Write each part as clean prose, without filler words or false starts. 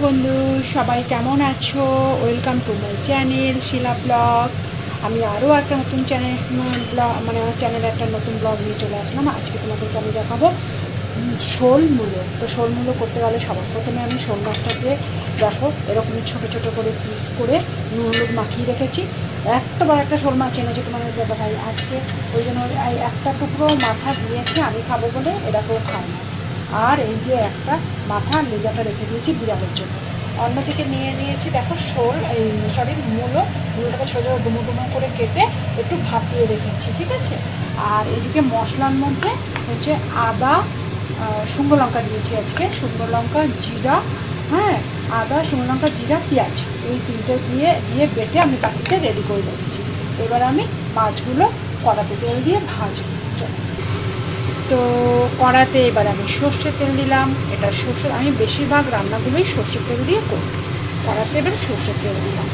বন্ধু, সবাই কেমন আছো? Welcome to my channel Shila blog. আমি আরও একটা নতুন চ্যানেল ব্লগ আমার চ্যানেলে একটা নতুন ব্লগ নিয়ে চলে আসলাম। আজকে তোমাদেরকে আমি দেখাবো শোল মূলো। তো শোল মূলো করতে গেলে সবার প্রথমে আমি শোল মাছটাকে দেখো এরকমই ছোটো ছোটো করে পিস করে নুন হলুদ মাখিয়ে রেখেছি। এত বড় একটা শোল মাছ এনেছে তোমাদের দাদা ভাই আজকে, ওই জন্য একটা টুকরো মাথা দিয়েছে আমি খাবো বলে, এরা কেউ খায় না। আর এই যে একটা মাথা লেজাটা রেখে দিয়েছি বিড়ালের জন্য। অন্যদিকে নিয়ে নিয়েছি দেখো শোল, এই মূলোটাকে সোজা ডুমো ডুমো করে কেটে একটু ভাপিয়ে রেখেছি, ঠিক আছে। আর এদিকে মশলার মধ্যে হচ্ছে আদা, শুকনো লঙ্কা দিয়েছি আজকে, শুকনো লঙ্কা জিরা, হ্যাঁ আদা শুকনো লঙ্কা জিরা পেঁয়াজ, এই তিনটে দিয়ে বেটে আমি বাটিতে রেডি করে রেখেছি। এবার আমি মাছগুলো কড়াতে তেল দিয়ে ভাজবো। তো কড়াতে এবার আমি সর্ষের তেল দিলাম। এটা আমি বেশিরভাগ রান্নাগুলোই সর্ষের তেল দিয়ে করি। কড়াতে এবার সর্ষের তেল দিলাম।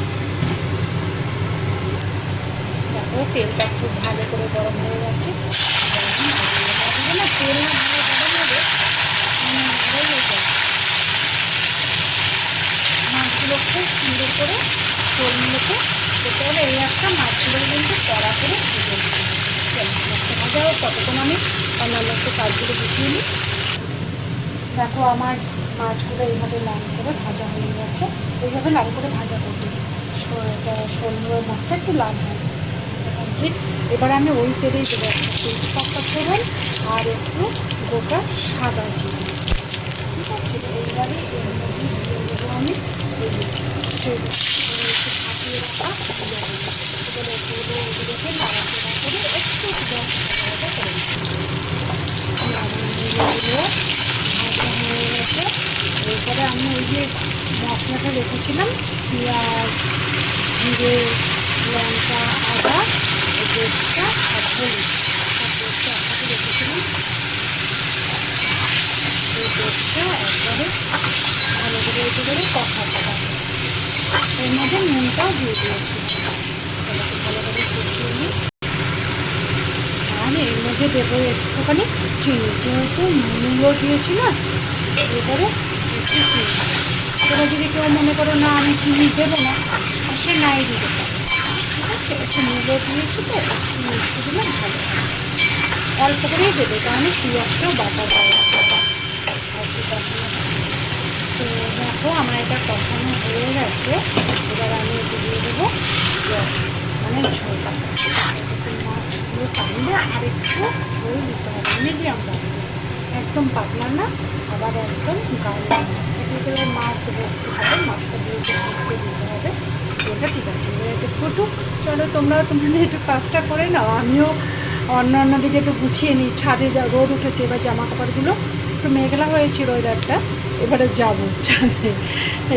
দেখো তেলটা খুব ভালো করে গরম হয়ে যাচ্ছে। না তেল না ভালো গরম হবে মাছগুলো খুব সুন্দর করে শোলগুলোকে করতে হলে এই একটা মাছগুলো কিন্তু কড়া করে ভেজে দিতে হবে। ভাজা হোক ততক্ষণ আমি অন্যান্য একটু কাজগুলো বুঝিয়ে নিই। দেখো আমার মাছগুলো এইভাবে লাল করে ভাজা হয়ে গেছে। এইভাবে লাল করে ভাজা করতে শোল মাছটা একটু লাল হয় কমপ্লিট। এবার আমি ওই তেলেই দেবো একটা তেজপাতা ফোড়ন আর একটু গোটা সাদা জিরে, ঠিক আছে। এইবারে এর মধ্যে দিয়ে দেবো আমি ভাপিয়ে রাখা ওগুলোকে নাড়াচাড়া করে একটু ভাজা করে হয়ে গেছে। এরপরে আমি ওই যে মশলাটা রেখেছিলাম পেঁয়াজ জিরে লঙ্কা আদা পেস্টটা আর হলুদ পেস্টটা একসাথে রেখেছিলাম। এই পেস্টটা একবারে ভালো করে একেবারে কষাতে হবে। এর মধ্যে নুনটাও দিয়ে দিয়েছি, ভালো করে কষিয়ে নিই। আর এর মধ্যে দেবো একটুখানি চিনি, যেহেতু মূলো দিয়েছি না, এবারে একটু চিনি। তোমরা যদি কেউ মনে করো না আমি চিনি দেবো না, সে নাই দিতে পারে, ঠিক আছে। একটু মূলো দিয়েছি তো একটু মিষ্টি দিলে ভালো হয়। অল্প করেই দেবে, কারণ পেঁয়াজটাও বাটা দেওয়া আর কি কষানো। তো দেখো আমার এটা কষানো হয়ে গেছে। এবার আমি একটু দিয়ে দেবো মানে ঝোলটা, মাছগুলো টানলে আর একটু ঝোল দিতে হবে, মিডিয়াম রাখবে, একদম পাতলা না আবার একদম গাঢ় না। এতে মাছ বসতে হবে, মাছটা দিয়ে দিতে হবে। এটা ঠিক আছে, এবার একটু ফুটুক। চলো তোমরাও তোমাদের একটু কাজটা করে নাও, আমিও অন্য দিকে একটু গুছিয়ে নিই। ছাদে যা রোদ উঠেছে, এবার জামা কাপড়গুলো একটু মেঘলা হয়েছিল ওয়েদারটা, এবারে যাবো ছাদে।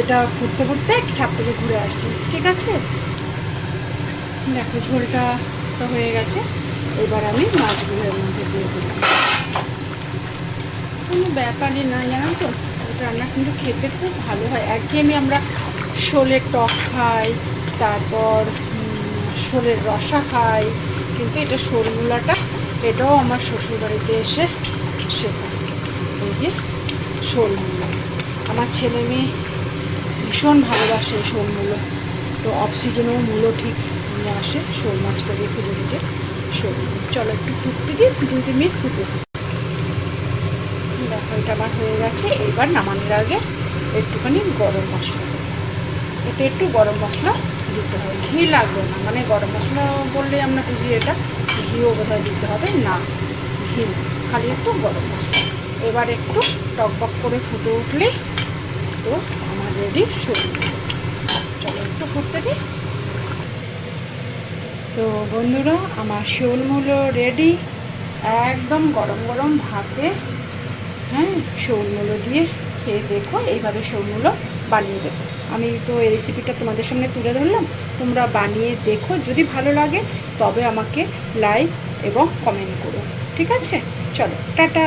এটা ফুটতে ফুটতে ছাদ থেকে ঘুরে আসছি, ঠিক আছে। দেখো ঝোলটা তো হয়ে গেছে। এবার আমি মাছগুলোর মধ্যে দিয়ে দিলাম। কোনো ব্যাপারই না, জানো তো রান্না কিন্তু খেতে খুব ভালো হয়। একঘেয়েমি আমরা শোলের টক খাই, তারপর শোলের রসা খাই, কিন্তু এটা শোল মূলাটা এটাও আমার শ্বশুরবাড়িতে এসে শেখা। এই যে শোল মূলো, আমার ছেলে মেয়ে ভীষণ ভালোবাসে শোল মূলো। তো অফ সিজনেও মূলো ঠিক নিয়ে আসে, শোল মাছ করে খুঁজে খুঁজে শোল মূলো। চলো একটু ফুটতে দিই, 2-3 মিনিট ফুটে। দেখো এটা আমার হয়ে গেছে। এবার নামানোর আগে একটুখানি গরম মশলা দেবো। এতে একটু গরম মশলা দিতে হবে, ঘি লাগবে না, মানে গরম মশলা বললে আমরা বুঝি এটা ঘিও বোধহয় দিতে হবে না, ঘি খালি একটু গরম মশলা। এবার একটু টকবক করে ফুটে উঠলে তো আমার রেডি শোল মূলো। চলো একটু ফুটতে দিই। তো বন্ধুরা আমার শোল মূলো রেডি, একদম গরম গরম ভাতে, হ্যাঁ শোল মূলো দিয়ে খেয়ে দেখো। এইভাবে শোল মূলো বানিয়ে দেবো। আমি তো এই রেসিপিটা তোমাদের সামনে তুলে ধরলাম, তোমরা বানিয়ে দেখো, যদি ভালো লাগে তবে আমাকে লাইক এবং কমেন্ট করো, ঠিক আছে। চলো টাটা।